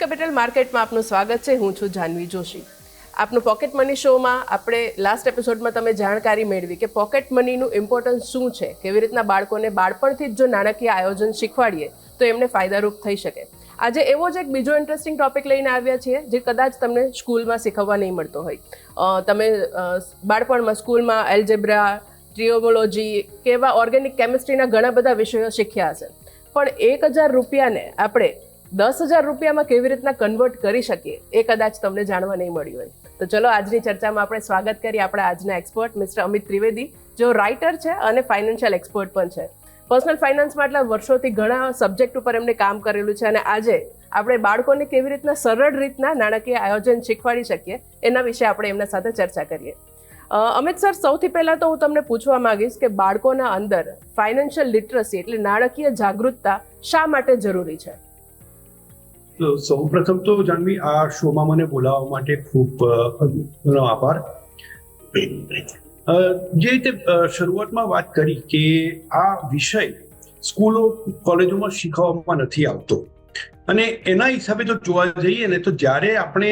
Capital માર્કેટમાં આપનું સ્વાગત છે. હું છું જાનવી જોશી. આપનું પોકેટ મની શોમાં આપણે લાસ્ટ એપિસોડમાં તમે જાણકારી મેળવી કે પોકેટ મનીનું ઇમ્પોર્ટન્સ શું છે, કેવી રીતના બાળકોને બાળપણથી જ જો નાણાકીય આયોજન શીખવાડીએ તો એમને ફાયદારૂપ થઈ શકે. આજે એવો જ એક બીજો ઇન્ટરેસ્ટિંગ ટોપિક લઈને આવ્યા છીએ જે કદાચ તમને સ્કૂલમાં શીખવવા નહીં મળતો હોય. તમે બાળપણમાં સ્કૂલમાં એલ્જેબ્રા, ટ્રિયોમોલોજી કે એવા ઓર્ગેનિક કેમિસ્ટ્રીના ઘણા બધા વિષયો શીખ્યા હશે, પણ 1000 રૂપિયાને આપણે 10,000 રૂપિયામાં કેવી રીતના કન્વર્ટ કરી શકીએ એ કદાચ તમને જાણવા નહીં મળ્યું હોય. તો ચલો આજની ચર્ચામાં આપણે સ્વાગત કરીએ આપણા આજના એક્સપર્ટ મિસ્ટર અમિત ત્રિવેદી, જેઓ રાઇટર છે અને ફાઇનાન્શિયલ એક્સપર્ટ પણ છે. પર્સનલ ફાઇનાન્સમાં આટલા વર્ષોથી ઘણા સબ્જેક્ટ ઉપર એમને કામ કરેલું છે અને આજે આપણે બાળકોને કેવી રીતના સરળ રીતના નાણાકીય આયોજન શીખવાડી શકીએ એના વિશે આપણે એમના સાથે ચર્ચા કરીએ. અમિત સર, સૌથી પહેલાં તો હું તમને પૂછવા માંગીશ કે બાળકોના અંદર ફાઇનાન્શિયલ લિટરસી એટલે નાણાકીય જાગૃતતા શા માટે જરૂરી છે? સૌ પ્રથમ તો જાનવી, આ શોમાં મને બોલાવવા માટે ખૂબ આભાર. જે રીતે શરૂઆતમાં વાત કરી કે આ વિષય સ્કૂલો કોલેજોમાં શીખવવામાં નથી આવતો, અને એના હિસાબે જો જોવા જઈએ ને તો જ્યારે આપણે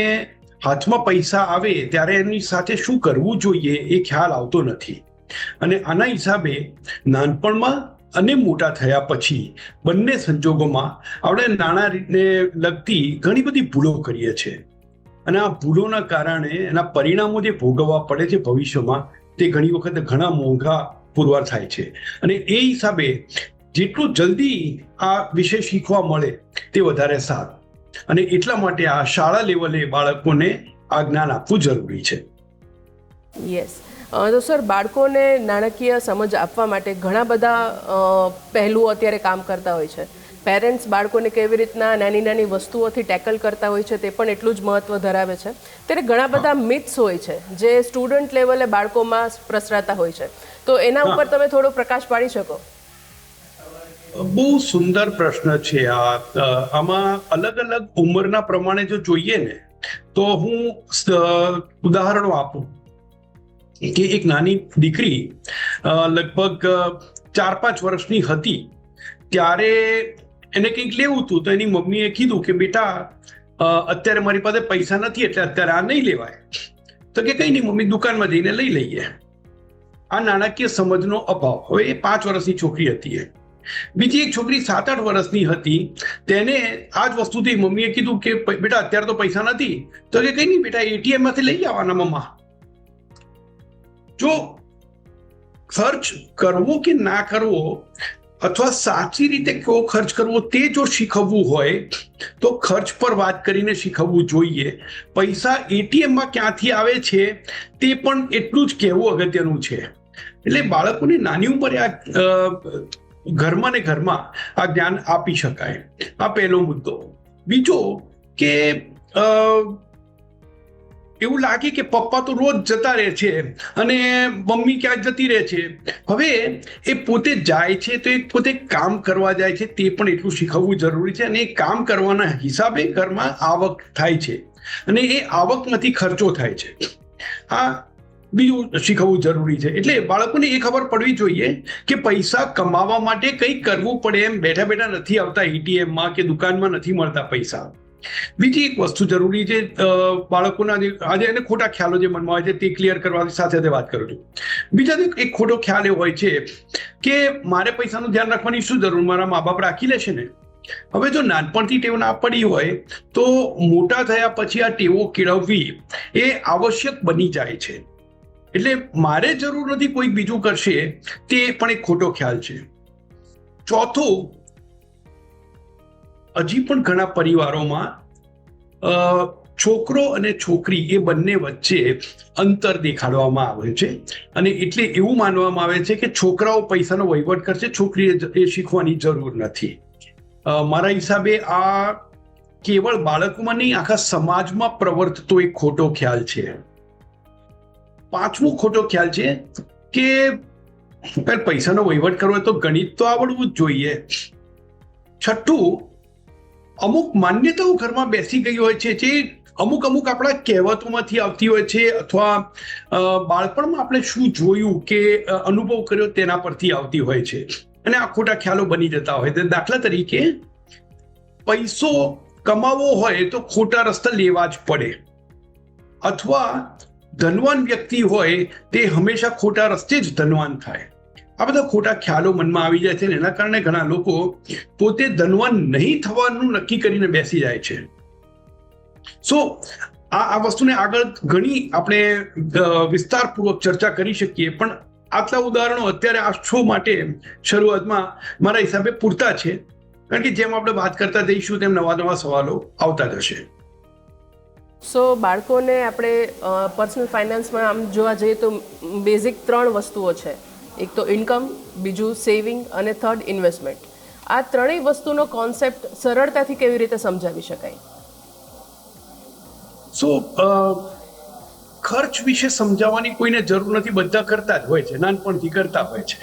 હાથમાં પૈસા આવે ત્યારે એની સાથે શું કરવું જોઈએ એ ખ્યાલ આવતો નથી. અને આના હિસાબે નાનપણમાં અને મોટા થયા પછી બંને સંજોગોમાં આપણે નાણાંને લગતી ઘણી બધી ભૂલો કરીએ છીએ, અને આ ભૂલોના કારણે એના પરિણામો જે ભોગવવા પડે છે ભવિષ્યમાં તે ઘણી વખત ઘણા મોંઘા પુરવાર થાય છે. અને એ હિસાબે જેટલું જલ્દી આ વિષય શીખવા મળે તે વધારે સારું, અને એટલા માટે આ શાળા લેવલે બાળકોને આ જ્ઞાન આપવું જરૂરી છે. યસ. તો સર, બાળકોને નાણાકીય સમજ આપવા માટે ઘણા બધા પહેલુઓ અત્યારે કામ કરતા હોય છે. પેરેન્ટ્સ બાળકોને કેવી રીતના નાની નાની વસ્તુઓથી ટેકલ કરતા હોય છે તે પણ એટલું જ મહત્ત્વ ધરાવે છે. ત્યારે ઘણા બધા મિથ્સ હોય છે જે સ્ટુડન્ટ લેવલે બાળકોમાં પ્રસરાતા હોય છે, તો એના ઉપર તમે થોડો પ્રકાશ પાડી શકો? બહુ સુંદર પ્રશ્ન છે આ. આમાં અલગ અલગ ઉંમરના પ્રમાણે જો જોઈએ ને તો હું ઉદાહરણો આપું કે એક નાની દીકરી લગભગ 4-5 વર્ષની હતી ત્યારે એને કંઈક લેવું હતું, તો એની મમ્મીએ કીધું કે બેટા અત્યારે મારી પાસે પૈસા નથી એટલે અત્યારે આ નહીં લેવાય. તો કે કંઈ નહીં મમ્મી, દુકાનમાં જઈને લઈ લઈએ. આ નાણાકીય સમજનો અભાવ. હવે એ 5 વર્ષની છોકરી હતી. બીજી એક છોકરી 7-8 વર્ષની હતી, તેને આ જ વસ્તુથી મમ્મીએ કીધું કે બેટા અત્યારે તો પૈસા નથી. તો કે કંઈ નહીં બેટા, એટીએમ માંથી લઈ આવવાના મમ્મા. જો ખર્ચ કરવો કે ના કરવો અથવા સાચી રીતે કેવો ખર્ચ કરવો તે જો શીખવવું હોય તો ખર્ચ પર વાત કરીને શીખવવું જોઈએ. પૈસા એટીએમમાં ક્યાંથી આવે છે તે પણ એટલું જ કહેવું અગત્યનું છે. એટલે બાળકોને નાની ઉંમરે આ ઘરમાં ને ઘરમાં આ જ્ઞાન આપી શકાય. આ પહેલો મુદ્દો. બીજો કે એવું લાગે કે પપ્પા તો રોજ જતા રહે છે અને મમ્મી ક્યાં જતી રહે છે. હવે એ પોતે જાય છે તો એ પોતે કામ કરવા જાય છે તે પણ એટલું શીખવવું જરૂરી છે, અને એ કામ કરવાના હિસાબે ઘરમાં આવક થાય છે અને એ આવકમાંથી ખર્ચો થાય છે. આ બીજું શીખવવું જરૂરી છે. એટલે બાળકોને એ ખબર પડવી જોઈએ કે પૈસા કમાવા માટે કંઈક કરવું પડે, એમ બેઠા બેઠા નથી આવતા એટીએમમાં કે દુકાનમાં નથી મળતા પૈસા. બીજી એક વસ્તુ જરૂરી છે બાળકોના આજે એને ખોટા ખ્યાલો જે મનમાં હોય છે તે ક્લિયર કરવાની સાથે વાત કરું છું. બીજા એક ખોટો ખ્યાલ એવો હોય છે કે મારે પૈસાનું ધ્યાન રાખવાની શું જરૂર, મારા મા બાપ રાખી લેશે ને. હવે જો નાનપણથી ટેવ ના પડી હોય તો મોટા થયા પછી આ ટેવો કેળવવી એ આવશ્યક બની જાય છે. એટલે મારે જરૂર નથી, કોઈ બીજું કરશે, તે પણ એક ખોટો ખ્યાલ છે. ચોથું, હજી પણ ઘણા પરિવારોમાં છોકરો અને છોકરી એ બંને વચ્ચે અંતર દેખાડવામાં આવે છે, અને એટલે એવું માનવામાં આવે છે કે છોકરાઓ પૈસાનો વહીવટ કરશે, છોકરીએ એ શીખવાની જરૂર નથી. મારા હિસાબે આ કેવળ બાળકોમાં નહીં, આખા સમાજમાં પ્રવર્તતો એક ખોટો ખ્યાલ છે. પાંચમો ખોટો ખ્યાલ છે કે પૈસાનો વહીવટ કરવો તો ગણિત તો આવડવું જ જોઈએ. છઠ્ઠું, અમુક માન્યતાઓ ઘરમાં બેસી ગઈ હોય છે જે અમુક આપણા કહેવતોમાંથી આવતી હોય છે, અથવા બાળપણમાં આપણે શું જોયું કે અનુભવ કર્યો તેના પરથી આવતી હોય છે, અને આ ખોટા ખ્યાલો બની જતા હોય. દાખલા તરીકે પૈસો કમાવો હોય તો ખોટા રસ્તા લેવા જ પડે, અથવા ધનવાન વ્યક્તિ હોય તે હંમેશા ખોટા રસ્તે જ ધનવાન થાય. આ બધા ખોટા ખ્યાલો મનમાં આવી જાય છે ને એના કારણે ઘણા લોકો પોતે ધનવાન નહીં થવાનું નક્કી કરીને બેસી જાય છે. સો આ વસ્તુને આગળ ઘણી આપણે વિસ્તારપૂર્વક ચર્ચા કરી શકીએ, પણ આટલા ઉદાહરણો અત્યારે આ શો માટે શરૂઆતમાં મારા હિસાબે પૂરતા છે, કારણ કે જેમ આપણે વાત કરતા જઈશું તેમ નવા નવા સવાલો આવતા જશે. સો બાળકોને આપણે પર્સનલ ફાઇનાન્સમાં આમ જોવા જઈએ તો બેઝિક 3 વસ્તુઓ છે. એક તો ઇન્કમ, બીજું સેવિંગ અને થર્ડ ઇન્વેસ્ટમેન્ટ. આ ત્રણેય વસ્તુનો કોન્સેપ્ટ સરળતાથી કેવી રીતે સમજાવી શકાય? સો ખર્ચ વિશે સમજાવવાની કોઈને જરૂર નથી, બધા કરતા જ હોય છે, નાનપણથી કરતા હોય છે.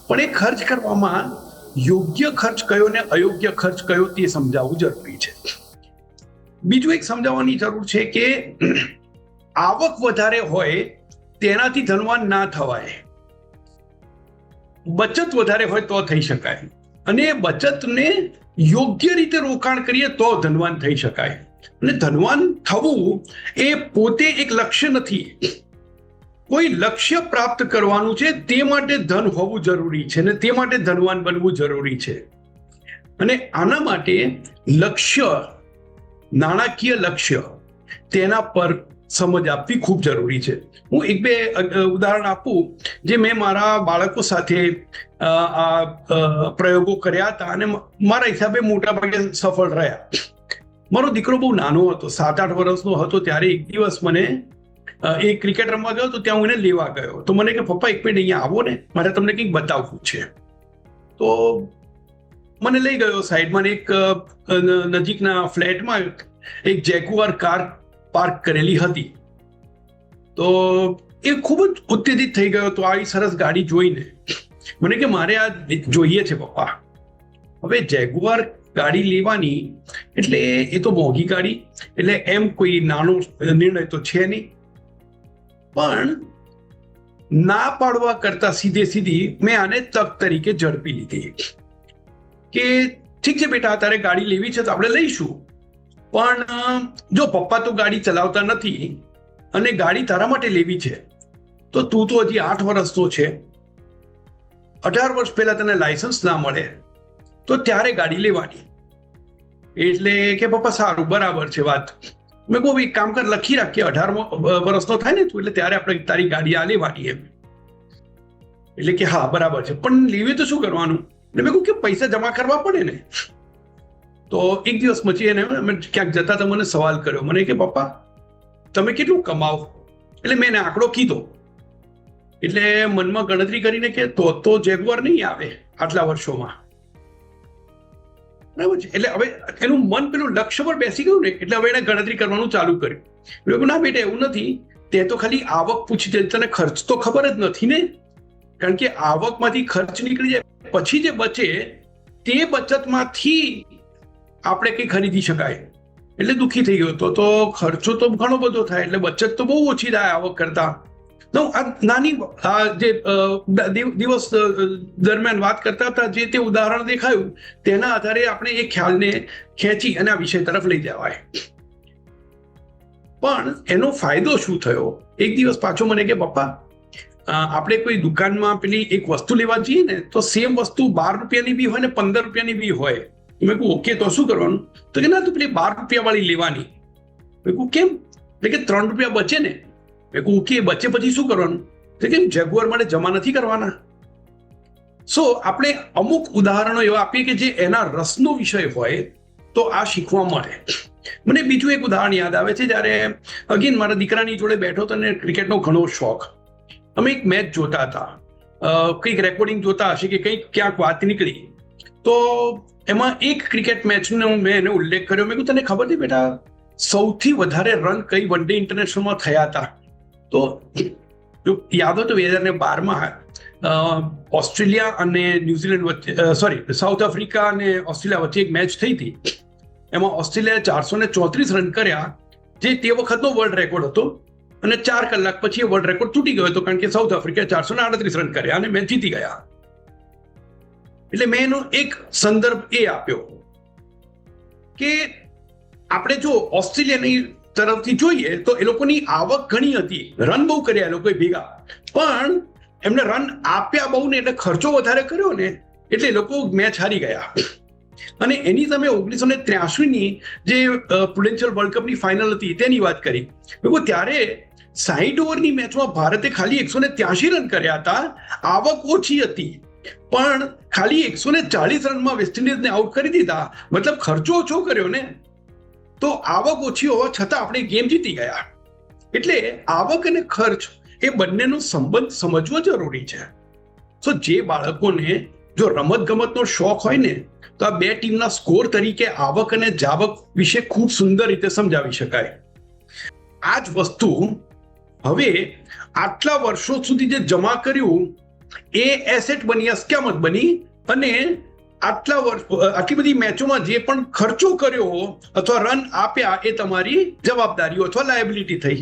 પણ એ ખર્ચ કરવામાં યોગ્ય ખર્ચ કયો ને અયોગ્ય ખર્ચ કયો તે સમજાવવું જરૂરી છે. બીજું એક સમજાવવાની જરૂર છે કે આવક વધારે હોય તેનાથી ધનવાન ના થવાય, બચત વધારે હોય તો થઈ શકાય, અને બચતને યોગ્ય રીતે રોકાણ કરીએ તો ધનવાન થઈ શકાય. અને ધનવાન થવું એ પોતે એક લક્ષ્ય નથી, કોઈ લક્ષ્ય પ્રાપ્ત કરવાનું છે તે માટે ધન હોવું જરૂરી છે અને તે માટે ધનવાન બનવું જરૂરી છે. અને આના માટે લક્ષ્ય, નાણાકીય લક્ષ્ય, તેના પર સમજ આપવી ખૂબ જરૂરી છે. હું એક બે ઉદાહરણ આપું જે મેં મારા બાળકો સાથે આ પ્રયોગો કર્યા હતા અને મારા હિસાબે મોટા ભાગે સફળ રહ્યા. મારો દીકરો બહુ નાનો હતો, 7-8 વર્ષનો હતો, ત્યારે એક દિવસ મને એ ક્રિકેટ રમવા ગયો તો ત્યાં હું એને લેવા ગયો. તો મને કે પપ્પા એક મિનિટ અહીંયા આવો ને, મારે તમને કંઈક બતાવવું છે. તો મને લઈ ગયો સાઈડમાં, એક નજીકના ફ્લેટમાં એક જેગુઆર કાર પાર્ક કરેલી હતી. તો એ ખૂબ જ ઉત્તેજિત થઈ ગયો તો આવી સરસ ગાડી જોઈને. મને કે મારે આ જોઈએ છે પપ્પા. હવે જેગુઆર ગાડી લેવાની એટલે એ તો મોંઘી ગાડી, એટલે એમ કોઈ નાનો નિર્ણય તો છે નહીં. પણ ના પાડવા કરતા સીધી મેં આને તક તરીકે ઝડપી લીધી કે ઠીક છે બેટા, તારે ગાડી લેવી છે તો આપણે લઈશું, પણ જો પપ્પા તો ગાડી ચલાવતા નથી અને ગાડી તારા માટે લેવી છે તો તું તો હજી 8 વર્ષનો છે, 18 વર્ષ પહેલા તને લાયસન્સ ના મળે તો ત્યારે ગાડી લેવાની. એટલે કે પપ્પા સારું, બરાબર છે વાત. મેં કહું એક કામ કર, લખી રાખીએ 18 વર્ષનો થાય ને તું એટલે ત્યારે આપણે તારી ગાડી આ લેવાની એમ. એટલે કે હા બરાબર છે, પણ લેવી તો શું કરવાનું? એટલે મેં કહું કે પૈસા જમા કરવા પડે ને. તો એક દિવસ પછી એને ક્યાંક જતા તો મને સવાલ કર્યો, મને કે પપ્પા તમે કેટલું કમાવો? એટલે મેં એને આંકડો કીધો. એટલે મનમાં ગણતરી કરીને કે તો જેગુઆર નહીં આવે આટલા વર્ષોમાં, બરાબર છે. એટલે હવે એનું મન પેલું લક્ષ્ય પર બેસી ગયું ને, એટલે હવે એને ગણતરી કરવાનું ચાલુ કર્યું. ના બેટા એવું નથી, તે તો ખાલી આવક પૂછી દે, તને ખર્ચ તો ખબર જ નથી ને. કારણ કે આવકમાંથી ખર્ચ નીકળી જાય પછી જે બચે તે બચતમાંથી આપણે કંઈ ખરીદી શકાય. એટલે દુઃખી થઈ ગયો તો ખર્ચો તો ઘણો બધો થાય, એટલે બચત તો બહુ ઓછી થાય આવક કરતા. તો આ નાની જે દિવસ દરમિયાન વાત કરતા હતા, જે તે ઉદાહરણ દેખાયું તેના આધારે આપણે એ ખ્યાલને ખેંચી અને આ વિષય તરફ લઈ જવાય. પણ એનો ફાયદો શું થયો? એક દિવસ પાછો મને કે પપ્પા આપણે કોઈ દુકાનમાં પેલી એક વસ્તુ લેવા જઈએ ને તો સેમ વસ્તુ 12 રૂપિયાની બી હોય ને 15 રૂપિયાની બી હોય. મેં કહું ઓકે, તો શું કરવાનું? તો કે ના, તો પેલી 12 રૂપિયા વાળી લેવાની. મેં કહું કેમ? એટલે કે 3 રૂપિયા બચે ને. મેં કહું ઓકે, બચે પછી શું કરવાનું? તો કેમ જેગુઆર માટે જમા નથી કરવાના. સો આપણે અમુક ઉદાહરણો એવા આપીએ કે જે એના રસનો વિષય હોય તો આ શીખવા મળે. મને બીજું એક ઉદાહરણ યાદ આવે છે, જ્યારે અગેન મારા દીકરાની જોડે બેઠો તો એને ક્રિકેટનો ઘણો શોખ. અમે એક મેચ જોતા હતા, કંઈક રેકોર્ડિંગ જોતા હશે કે કંઈક ક્યાંક વાત નીકળી, તો એમાં એક ક્રિકેટ મેચનો મેં એને ઉલ્લેખ કર્યો. મેં કહ્યું તને ખબર છે બેટા સૌથી વધારે રન કઈ વન ડે ઇન્ટરનેશનલમાં થયા હતા? તો જો યાદ હોય તો 2012માં ઓસ્ટ્રેલિયા અને ન્યુઝીલેન્ડ વચ્ચે, સાઉથ આફ્રિકા અને ઓસ્ટ્રેલિયા વચ્ચે એક મેચ થઈ હતી. એમાં ઓસ્ટ્રેલિયાએ 434 રન કર્યા, જે તે વખતનો વર્લ્ડ રેકોર્ડ હતો, અને 4 કલાક પછી એ વર્લ્ડ રેકોર્ડ તૂટી ગયો હતો કારણ કે સાઉથ આફ્રિકાએ 438 રન કર્યા અને મેચ જીતી ગયા. એટલે મેં એનો એક સંદર્ભ એ આપ્યો કે આપણે જો ઓસ્ટ્રેલિયાની તરફથી જોઈએ તો એ લોકોની આવક ઘણી હતી, રન બહુ કર્યા એ લોકોએ ભેગા, પણ એમને રન આપ્યા બહુ ને એટલે ખર્ચો વધારે કર્યો ને એટલે એ લોકો મેચ હારી ગયા. અને એની સામે 1983ની જે પ્રુડેન્શિયલ વર્લ્ડ કપની ફાઇનલ હતી તેની વાત કરી. ત્યારે 60 ઓવરની મેચમાં ભારતે ખાલી 183 રન કર્યા હતા, આવક ઓછી હતી, પણ ખાલી 140 રનમાં વેસ્ટ ઇન્ડિઝને આઉટ કરી દીધા. મતલબ ખર્ચો ઓછો કર્યો ને, તો આવક ઓછી હોવા છતાં આપણે ગેમ જીતી ગયા. એટલે આવક અને ખર્ચ એ બંનેનો સંબંધ સમજવો જરૂરી છે. તો જે બાળકોને જો રમત ગમતનો શોખ હોય ને, તો આ બે ટીમના સ્કોર તરીકે આવક અને જાવક વિશે ખૂબ સુંદર રીતે સમજાવી શકાય. આ જ વસ્તુ હવે આટલા વર્ષો સુધી જે જમા કર્યું એ એસેટ બની, અસ્કયામત બની, અને આટલી બધી મેચોમાં જે પણ ખર્ચો કર્યો અથવા રન આપ્યા એ તમારી જવાબદારીઓ અથવા લાયબિલિટી થઈ.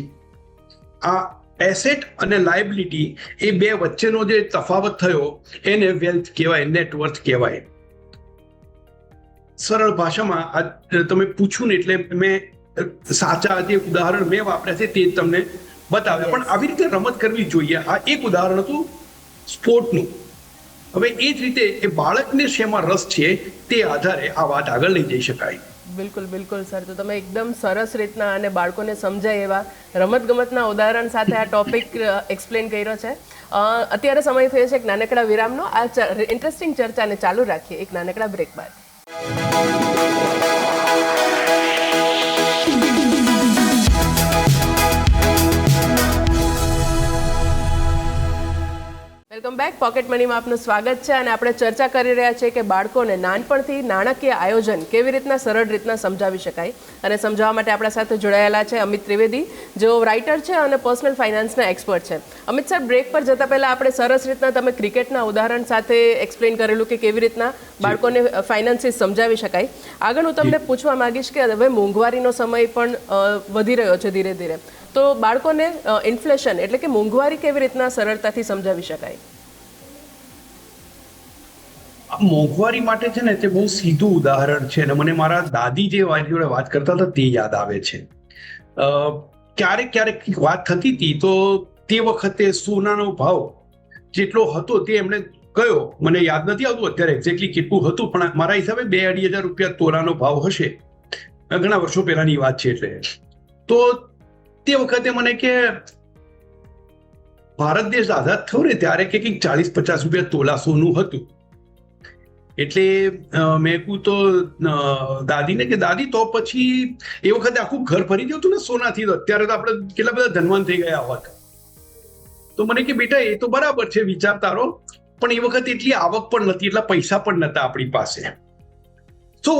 આ એસેટ અને લાયબિલિટી એ બે વચ્ચેનો જે તફાવત થયો એને વેલ્થ કહેવાય, નેટવર્થ કહેવાય. સરળ ભાષામાં તમે પૂછ્યું ને એટલે મેં સાચા જે ઉદાહરણ મેં વાપર્યા છે તે જ તમને બતાવ્યા. પણ આવી રીતે રમત કરવી જોઈએ. આ એક ઉદાહરણ હતું સ્પોર્ટનું. હવે એ જ રીતે એ બાળકને શેમાં રસ છે તે આધારે આ વાત આગળ લઈ જઈ શકાય. બિલકુલ બિલકુલ સર, તો તમે એકદમ સરસ રીતના અને બાળકોને સમજાય એવા રમતગમતના ઉદાહરણ સાથે આ ટોપિક એક્સપ્લેન કર્યો છે. અત્યારે સમય થયો છે એક નાનકડા વિરામનો. આ ઇન્ટરેસ્ટિંગ ચર્ચાને ચાલુ રાખીએ એક નાનકડા બ્રેક બાદ. Welcome back. પોકેટ મનીમાં આપનું સ્વાગત છે અને આપણે ચર્ચા કરી રહ્યા છીએ કે બાળકોને નાનપણથી નાણાકીય આયોજન કેવી રીતના સરળ રીતના સમજાવી શકાય. અને સમજાવવા માટે આપણા સાથે જોડાયેલા છે અમિત ત્રિવેદી, જેઓ રાઇટર છે અને પર્સનલ ફાઇનાન્સના એક્સપર્ટ છે. અમિત સર, બ્રેક પર જતા પહેલા આપણે સરસ રીતના તમે ક્રિકેટના ઉદાહરણ સાથે એક્સપ્લેન કરેલું કે કેવી રીતના બાળકોને ફાઇનાન્સીસ સમજાવી શકાય. આગળ હું તમને પૂછવા માંગીશ કે હવે મોંઘવારીનો સમય પણ વધી રહ્યો છે ધીરે ધીરે, તો બાળકોને ઇન્ફ્લેશન એટલે કે મોંઘવારી કેવી રીતના સરળતાથી સમજાવી શકાય? મોંઘવારી માટે છે ને તે બહુ સીધું ઉદાહરણ છે, અને મને મારા દાદી જે મારી જોડે વાત કરતા હતા તે યાદ આવે છે. ક્યારેક ક્યારેક વાત થતી હતી તો તે વખતે સોનાનો ભાવ જેટલો હતો તે એમણે કયો, મને યાદ નથી આવતું અત્યારે એક્ઝેક્ટલી કેટલું હતું, પણ મારા હિસાબે 2-2.5 હજાર રૂપિયા તોલાનો ભાવ હશે. ઘણા વર્ષો પહેલાની વાત છે. એટલે તો તે વખતે મને કે ભારત દેશ આઝાદ થયો ને ત્યારે કે કંઈક 40-50 રૂપિયા તોલા સોનું હતું. એટલે મેં કહું તો દાદીને કે દાદી તો પછી એ વખતે આખું ઘર ભરી ગયું હતું ને સોનાથી, તો અત્યારે તો આપણે કેટલા બધા ધનવાન થઈ ગયા હોત. તો મને કે બેટા એ તો બરાબર છે વિચાર તારો, પણ એ વખતે એટલી આવક પણ નથી, એટલા પૈસા પણ નતા આપણી પાસે. તો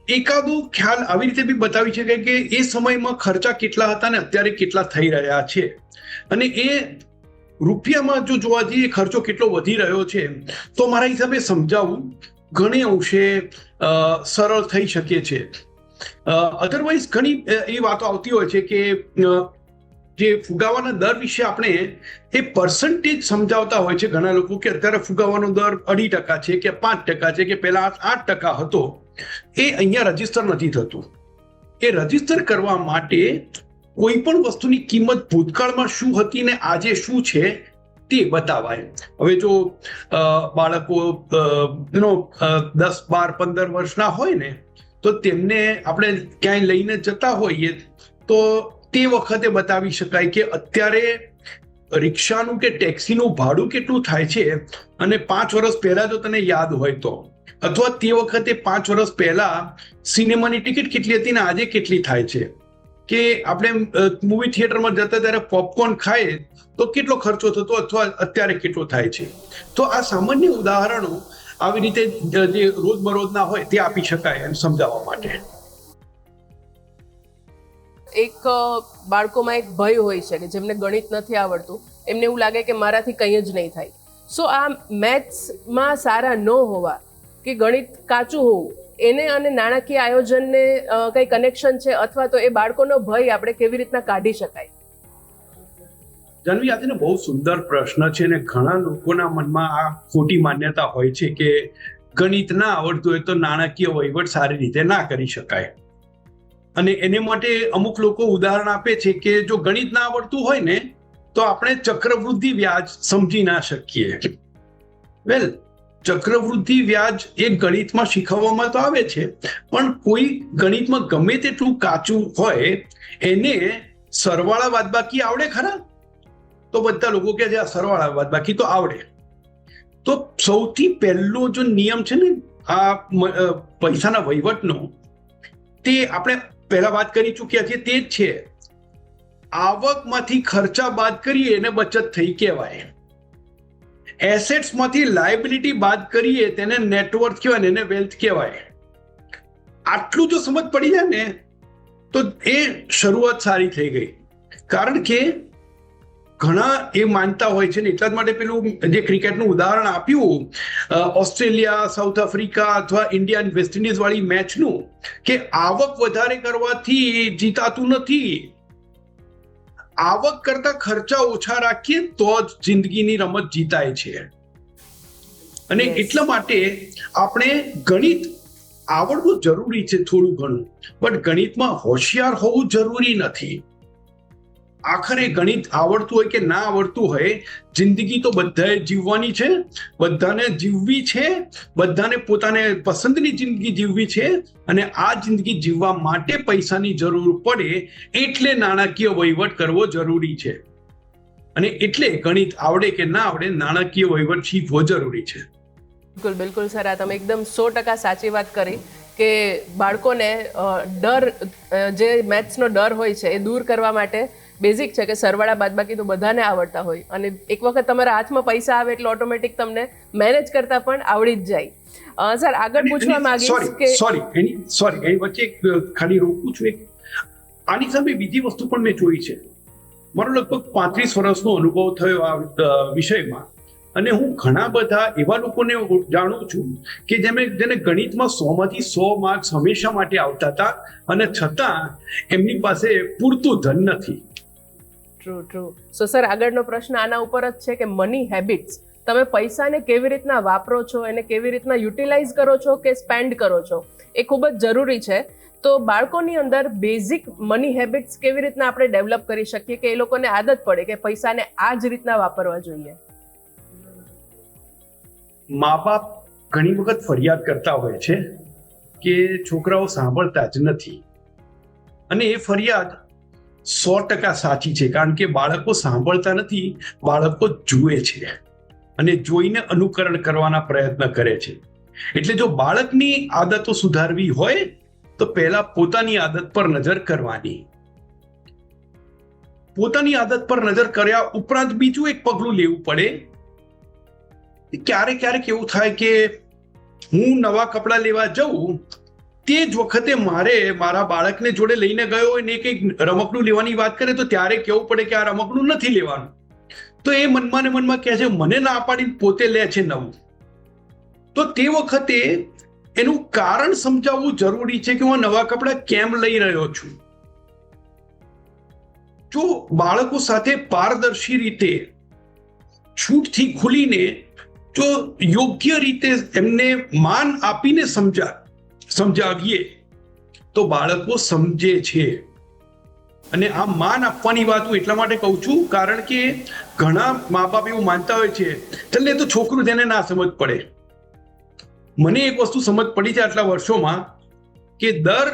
એકાદો ખ્યાલ આવી રીતે બી બતાવી શકાય કે એ સમયમાં ખર્ચા કેટલા હતા ને અત્યારે કેટલા થઈ રહ્યા છે. અને એ રૂપિયામાં જો જોવા જઈએ ખર્ચો કેટલો વધી રહ્યો છે તો મારા હિસાબે સમજાવવું ઘણી અંશે સરળ થઈ શકે છે. અધરવાઇઝ ઘણી એ વાતો આવતી હોય છે કે જે ફુગાવાના દર વિશે આપણે એ પર્સન્ટેજ સમજાવતા હોય છે ઘણા લોકો કે અત્યારે ફુગાવાનો દર 2.5% છે કે 5% છે કે પહેલા 8% હતો. એ અહીંયા રજીસ્ટર નથી થતું. એ રજીસ્ટર કરવા માટે કોઈ પણ વસ્તુની કિંમત ભૂતકાળમાં શું હતી ને આજે શું છે તે બતાવાય. હવે જો બાળકો 10, 12, 15 વર્ષના હોય ને તો તેમને આપણે ક્યાંય લઈને જતા હોઈએ તો તે વખતે બતાવી શકાય કે અત્યારે રિક્ષાનું કે ટેક્સીનું ભાડું કેટલું થાય છે, અને 5 વર્ષ પહેલા જો તને યાદ હોય તો, અથવા તે વખતે 5 વર્ષ પહેલા સિનેમાની ટિકિટ કેટલી હતી ને આજે કેટલી થાય છે, કે આપણે મૂવી થિયેટરમાં જતા ત્યારે પોપકોર્ન ખાય તો કેટલો ખર્ચો થતો અથવા અત્યારે કેટલો થાય છે. તો આ સામાન્ય ઉદાહરણો આવી રીતે જે રોજબરોજના હોય તે આપી શકાય એમ સમજાવવા માટે. એક બાળકોમાં એક ભય હોય છે કે જેમને ગણિત નથી આવડતું, એમને એવું લાગે કે મારાથી કંઈ જ નહીં થાય. સો આ મેથ્સમાં સારા ન હોવા કે ગણિત કાચું હોવું, એને અને નાણાકીય આયોજનને કંઈ કનેક્શન છે, અથવા તો એ બાળકોનો ભય આપણે કેવી રીતના કાઢી શકાય? જાનવી, આ બહુ સુંદર પ્રશ્ન છે અને ઘણા લોકોના મનમાં આ ખોટી માન્યતા હોય છે કે ગણિત ના આવડતું હોય તો નાણાકીય વહીવટ સારી રીતે ના કરી શકાય. અને એને માટે અમુક લોકો ઉદાહરણ આપે છે કે જો ગણિત ના આવડતું હોય ને તો આપણે ચક્રવૃદ્ધિ વ્યાજ સમજી ના શકીએ. વેલ, ચક્રવૃદ્ધિ વ્યાજ એ ગણિતમાં શીખવવામાં તો આવે છે, પણ કોઈ ગણિતમાં ગમે તેટલું કાચું હોય એને સરવાળા બાદબાકી આવડે ખરા? તો બધા લોકો કહે છે આ સરવાળા બાદબાકી તો આવડે. તો સૌથી પહેલો જો નિયમ છે ને આ પૈસાના વહીવટનો, તે આપણે પહેલા વાત કરી ચૂક્યા છીએ, તે જ છે આવકમાંથી ખર્ચા બાદ કરીએ એને બચત થઈ કહેવાય. એસેટ્સ માંથી લાયબિલિટી બાદ કરીએ તેને નેટવર્થ કહેવાય, એને વેલ્થ કહેવાય. આટલું જો સમજ પડી જાય ને તો એ શરૂઆત સારી થઈ ગઈ. કારણ કે ઘણા એ માનતા હોય છે ને, એટલા જ માટે પેલું જે ક્રિકેટનું ઉદાહરણ આપ્યું ઓસ્ટ્રેલિયા, સાઉથ આફ્રિકા અથવા ઇન્ડિયા અને વેસ્ટ ઇન્ડિઝ વાળી મેચનું, કે આવક વધારે કરવાથી જીતાતું નથી, આવક કરતા ખર્ચા ઓછા રાખીએ તો જ જિંદગીની રમત જીતાય છે. અને એટલા માટે આપણે ગણિત આવડવું જરૂરી છે થોડું ઘણું, પણ ગણિતમાં હોશિયાર હોવું જરૂરી નથી. આખરે ગણિત આવડતું હોય કે ના આવડતું હોય, જિંદગી તો બધાએ જીવવાની છે, બધાને જીવવી છે, બધાને પોતાને પસંદની જિંદગી જીવવી છે. અને આ જિંદગી જીવવા માટે પૈસાની જરૂર પડે એટલે નાણાકીય વહીવટ કરવો જરૂરી છે. અને એટલે ગણિત આવડે કે ના આવડે, નાણાકીય વહીવટ શીખવો જરૂરી છે. બિલકુલ બિલકુલ સર, આ તમે એકદમ 100% સાચી વાત કરી કે બાળકોને ડર, જે મેથ્સનો ડર હોય છે એ દૂર કરવા માટે બેઝિક છે કે સરવાળા બાદબાકી તો બધાને આવડતા હોય, અને એક વખત તમારા હાથમાં પૈસા આવે એટલે ઓટોમેટિક તમને મેનેજ કરતા પણ આવડી જ જાય. સર, આગળ પૂછવા માંગીશ કે એની વચ્ચે ખાલી રોકું છું. આની સામે બીજી વસ્તુ પણ મેં જોઈ છે. મારો લગભગ 35 વર્ષનો અનુભવ થયો આ વિષયમાં, અને હું ઘણા બધા એવા લોકોને જાણું છું કે જેને ગણિતમાં 100માંથી 100 માર્ક્સ હંમેશા માટે આવતા હતા, અને છતાં એમની પાસે પૂરતું ધન નથી. ટ્રુ. સો સર, આગળનો પ્રશ્ન આના ઉપર જ છે કે મની હેબિટ્સ, તમે પૈસાને કેવી રીતના વાપરો છો, એને કેવી રીતના યુટિલાઇઝ કરો છો કે સ્પેન્ડ કરો છો, એ ખૂબ જ જરૂરી છે. તો બાળકોની અંદર બેઝિક મની હેબિટ્સ કેવી રીતના આપણે ડેવલપ કરી શકીએ કે એ લોકોને આદત પડે કે પૈસાને આ જ રીતના વાપરવા જોઈએ? મા બાપ ઘણી વખત ફરિયાદ કરતા હોય છે કે છોકરાઓ સાંભળતા જ નથી, અને એ ફરિયાદ 100% સાચી છે. કારણ કે બાળકો સાંભળતા નથી, બાળકો જુએ છે અને જોઈને અનુકરણ કરવાના પ્રયત્ન કરે છે. એટલે જો બાળકની આદતો સુધારવી હોય તો પહેલા પોતાની આદત પર નજર કરવાની. પોતાની આદત પર નજર કર્યા ઉપરાંત બીજું એક પગલું લેવું પડે. ક્યારેક એવું થાય કે હું નવા કપડાં લેવા જઉં, તે જ વખતે મારા બાળકને જોડે લઈને ગયો હોય ને કંઈક રમકડું લેવાની વાત કરે તો ત્યારે કહેવું પડે કે આ રમકડું નથી લેવાનું. તો એ મનમાં ને મનમાં કહે છે મને ના પાડીને પોતે લે છે નવું. તો તે વખતે એનું કારણ સમજાવવું જરૂરી છે કે હું નવા કપડાં કેમ લઈ રહ્યો છું. જો બાળકો સાથે પારદર્શી રીતે, છૂટથી ખુલીને, જો યોગ્ય રીતે એમને માન આપીને સમજાવીએ તો બાળકો સમજે છે. અને આ માન આપવાની વાત હું એટલા માટે કહું છું કારણ કે ઘણા મા બાપ એવું માનતા હોય છે એટલે તો છોકરું તેને ના સમજ પડે. મને એક વસ્તુ સમજ પડી છે આટલા વર્ષોમાં કે દર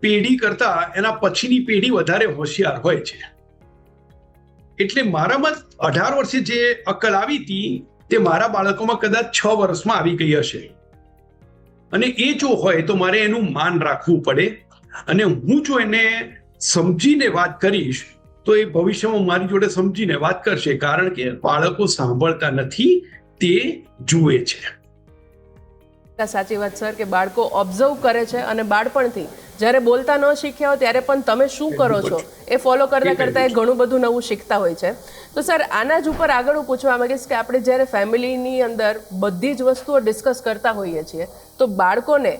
પેઢી કરતા એના પછીની પેઢી વધારે હોશિયાર હોય છે. એટલે મારામાં 18 વર્ષે જે અક્કલ આવી હતી તે મારા બાળકોમાં કદાચ 6 વર્ષમાં આવી ગઈ હશે. અને એ જો હોય તો મારે એનું માન રાખવું પડે. અને હું જો એને સમજીને વાત કરીશ તો એ ભવિષ્યમાં મારી જોડે સમજીને વાત કરશે, કારણ કે બાળકો સાંભળતા નથી, તે જુએ છે. સાચી વાત સર, કે બાળકો ઓબ્ઝર્વ કરે છે અને બાળપણથી જ્યારે બોલતા ન શીખ્યા હોય ત્યારે પણ તમે શું કરો છો એ ફોલો કરતા કરતા એ ઘણું બધું નવું શીખતા હોય છે. તો સર, આના જ ઉપર આગળ હું પૂછવા માંગીશ કે આપણે જ્યારે ફેમિલીની અંદર બધી જ વસ્તુઓ ડિસ્કસ કરતા હોઈએ છીએ તો બાળકોને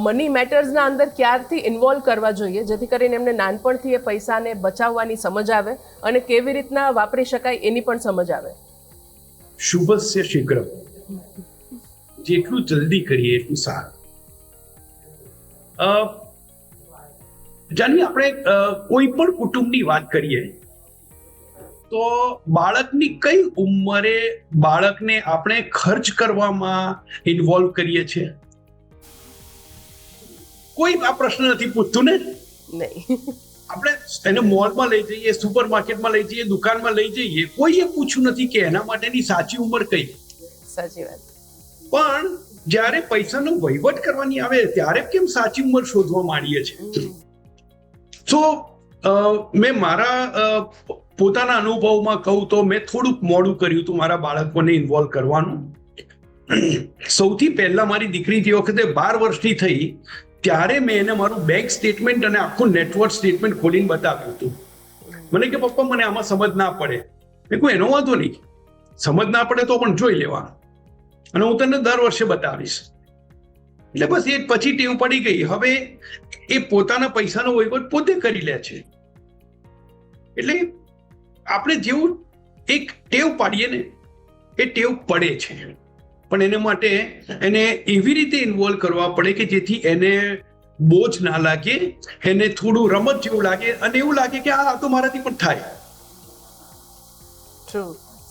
મની મેટર્સના અંદર ક્યારથી ઇન્વોલ્વ કરવા જોઈએ જેથી કરીને એમને નાનપણથી એ પૈસાને બચાવવાની સમજ આવે અને કેવી રીતના વાપરી શકાય એની પણ સમજ આવે? શુભસ્ય શીઘ્ર, જેટલું જલ્દી કરીએ એટલું સારું. જાનવી, આપણે કોઈ પણ કુટુંબની વાત કરીએ તો બાળકની કઈ ઉંમરે બાળકને આપણે ખર્ચ કરવામાં ઇન્વોલ્વ કરીએ છીએ? કોઈ આ પ્રશ્ન નથી પૂછતું ને. નહીં. આપણે એને મોલમાં લઈ જઈએ, સુપર માર્કેટમાં લઈ જઈએ, દુકાનમાં લઈ જઈએ, કોઈએ પૂછ્યું નથી કે એના માટેની સાચી ઉંમર કઈ. સાચી વાત. પણ જ્યારે પૈસાનો વહીવટ કરવાની આવે ત્યારે કેમ સાચી ઉંમર શોધવા માંડીએ છીએ? તો મેં મારા પોતાના અનુભવમાં કહું તો મેં થોડુંક મોડું કર્યું હતું મારા બાળકોને ઇન્વોલ્વ કરવાનું. સૌથી પહેલા મારી દીકરી તે વખતે 12 વર્ષની થઈ ત્યારે મેં એને મારું બેંક સ્ટેટમેન્ટ અને આખું નેટવર્ક સ્ટેટમેન્ટ ખોલીને બતાવ્યું હતું. મને કે પપ્પા મને આમાં સમજ ના પડે. મેં કહ્યું એનો વાંધો નહીં, સમજ ના પડે તો પણ જોઈ લેવાનું અને હું તને દર વર્ષે બતાવીશ. એટલે બસ એ પછી ટેવ પડી ગઈ. હવે એ પોતાના પૈસાનો વહીવટ પોતે કરી લે છે. એટલે આપણે જેવું એક ટેવ પાડીએ ને એ ટેવ પડે છે, પણ એને માટે એને એવી રીતે ઇન્વોલ્વ કરવા પડે કે જેથી એને બોજ ના લાગે, એને થોડું રમત જેવું લાગે અને એવું લાગે કે આ તો મારાથી પણ થાય. True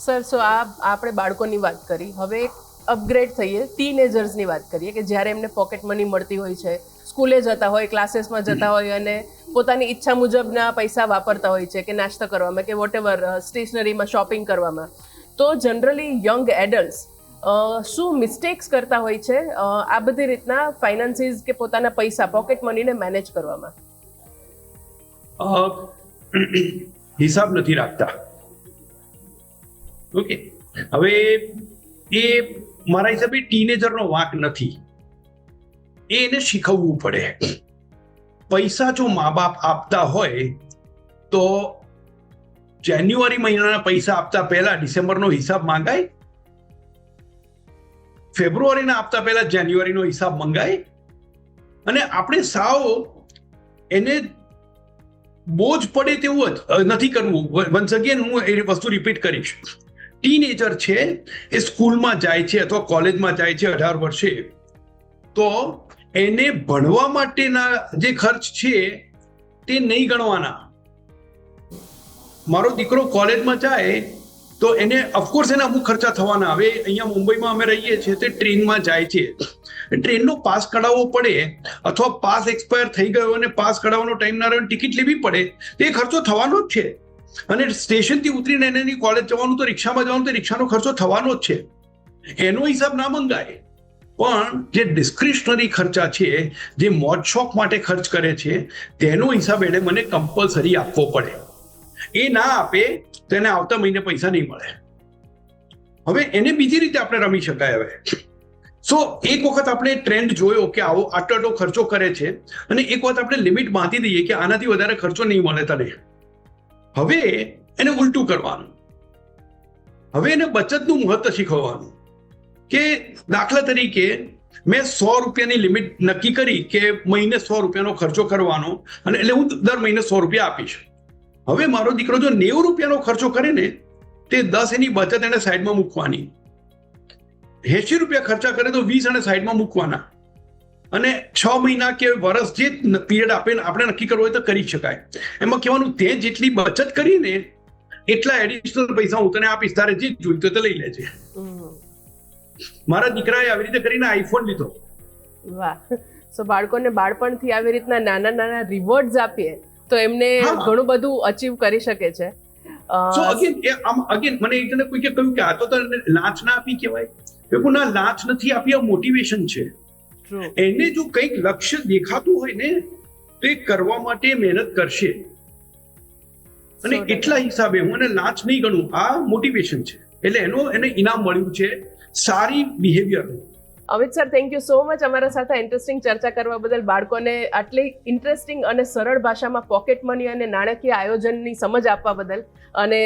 sir. સો આપણે બાળકોની વાત કરી, હવે અપગ્રેડ થઈએ, ટીનેજર્સની વાત કરીએ કે જ્યારે એમને પોકેટ મની મળતી હોય છે, સ્કૂલે જતા હોય, ક્લાસીસમાં જતા હોય અને પોતાની ઈચ્છા મુજબના પૈસા વાપરતા હોય છે કે નાસ્તો કરવામાં કે વોટેવર સ્ટેશનરીમાં શોપિંગ કરવામાં. તો જનરલી યંગ એડલ્ટ્સ શું મિસ્ટેક્સ કરતા હોય છે આ બધી રીતના ફાઇનાન્સીસ કે પોતાના પૈસા પોકેટ મનીને મેનેજ કરવામાં? હિસાબ નથી રાખતા. ઓકે, હવે એ મારા હિસાબે ટીનેજરનો વાંક નથી, એને શીખવવું પડે. પૈસા જો મા બાપ આપતા હોય તો જાન્યુઆરી મહિનાના પૈસા આપતા પહેલા ડિસેમ્બરનો હિસાબ માંગાય, ફેબ્રુઆરીના આપતા પહેલા જાન્યુઆરીનો હિસાબ મંગાય. અને આપણે સાવ એને બોજ પડે તેવું જ નથી કરવું. વન્સ અગેન હું એ વસ્તુ રિપીટ કરીશ. ટીનેજર છે, એ સ્કૂલમાં જાય છે અથવા કોલેજમાં જાય છે 18 વર્ષે, તો એને ભણવા માટેના જે ખર્ચ છે તે નહીં ગણવાના. મારો દીકરો કોલેજમાં જાય તો એને ઓફકોર્સ એને અમુક ખર્ચા થવાના. હવે અહીંયા મુંબઈમાં અમે રહીએ છીએ તે ટ્રેનમાં જાય છે, ટ્રેનનો પાસ કઢાવવો પડે અથવા પાસ એક્સપાયર થઈ ગયો અને પાસ કઢાવવાનો ટાઈમ ના રહ્યો, ટિકિટ લેવી પડે, તો એ ખર્ચો થવાનો જ છે. અને સ્ટેશનથી ઉતરીને એની કોલેજ જવાનું તો રિક્ષામાં જવાનું તો રિક્ષાનો ખર્ચો થવાનો જ છે. એનો હિસાબ ના મંગાય. પણ જે ડિસ્ક્રિશનરી ખર્ચા છે, જે મોજ શોખ માટે ખર્ચ કરે છે, તેનો હિસાબ એને મને કમ્પલસરી આપવો પડે. એ ના આપે તો એને આવતા મહિને પૈસા નહીં મળે. હવે એને બીજી રીતે આપણે રમી શકાય. હવે સો એક વખત આપણે ટ્રેન્ડ જોયો કે આવો આટલો ખર્ચો કરે છે અને એક વખત આપણે લિમિટ બાંધી દઈએ કે આનાથી વધારે ખર્ચો નહીં મળે તને. હવે એને ઉલટું કરવાનું. હવે એને બચતનું મહત્વ શીખવવાનું કે દાખલા તરીકે મેં 100 રૂપિયાની લિમિટ નક્કી કરી કે મહિને 100 રૂપિયાનો ખર્ચો કરવાનો અને એટલે હું દર મહિને 100 રૂપિયા આપીશ. હવે મારો દીકરો જો 90 રૂપિયાનો ખર્ચો કરે ને તે 10 એની બચત એને સાઈડમાં મૂકવાની, 80 રૂપિયા ખર્ચા કરે તો 20 એને સાઈડમાં મૂકવાના અને 6 મહિના કે વર્ષ જે પીરિયડ આપણે નક્કી કરવો હોય તો કરી શકાય. એમાં કહેવાનું તે જેટલી બચત કરીને એટલા એડિશનલ પૈસા હું તને આપીશ, તારે જે જોઈતું તો લઈ લેજે. મારા દીકરાએ આવી રીતે કરીને આઈફોન લીધો. વાહ. સો બાળકોને બાળપણથી આવી રીતના નાના નાના રિવોર્ડ્સ આપીએ તો એમને ઘણું બધું અચીવ કરી શકે છે. સો અગેન મને એકને કોઈએ કહ્યું કે આ તો તને લાંચ ના આપી કહેવાય. એવું ના, લાંચ નથી આપી, આ મોટિવેશન છે. એને જો કંઈક લક્ષ્ય દેખાતું હોય ને તો એ કરવા માટે મહેનત કરશે અને એટલા હિસાબે હું એને લાંચ નહીં ગણું, આ મોટિવેશન છે. એટલે એને ઇનામ મળ્યું છે સારી બિહેવિયરનું. Amit sir, thank you so much અમારા સાથે ઇન્ટરેસ્ટિંગ ચર્ચા કરવા બદલ. બાળકોને આટલી ઇન્ટરેસ્ટિંગ અને સરળ ભાષામાં પોકેટ મની અને નાણાકીય આયોજનની સમજ આપવા બદલ. અને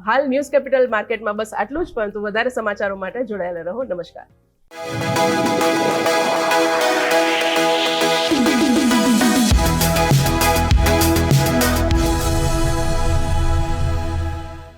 હાલ ન્યૂઝ કેપિટલ માર્કેટમાં બસ આટલું જ, પરંતુ વધારે સમાચારો માટે જોડાયેલા રહો. નમસ્કાર.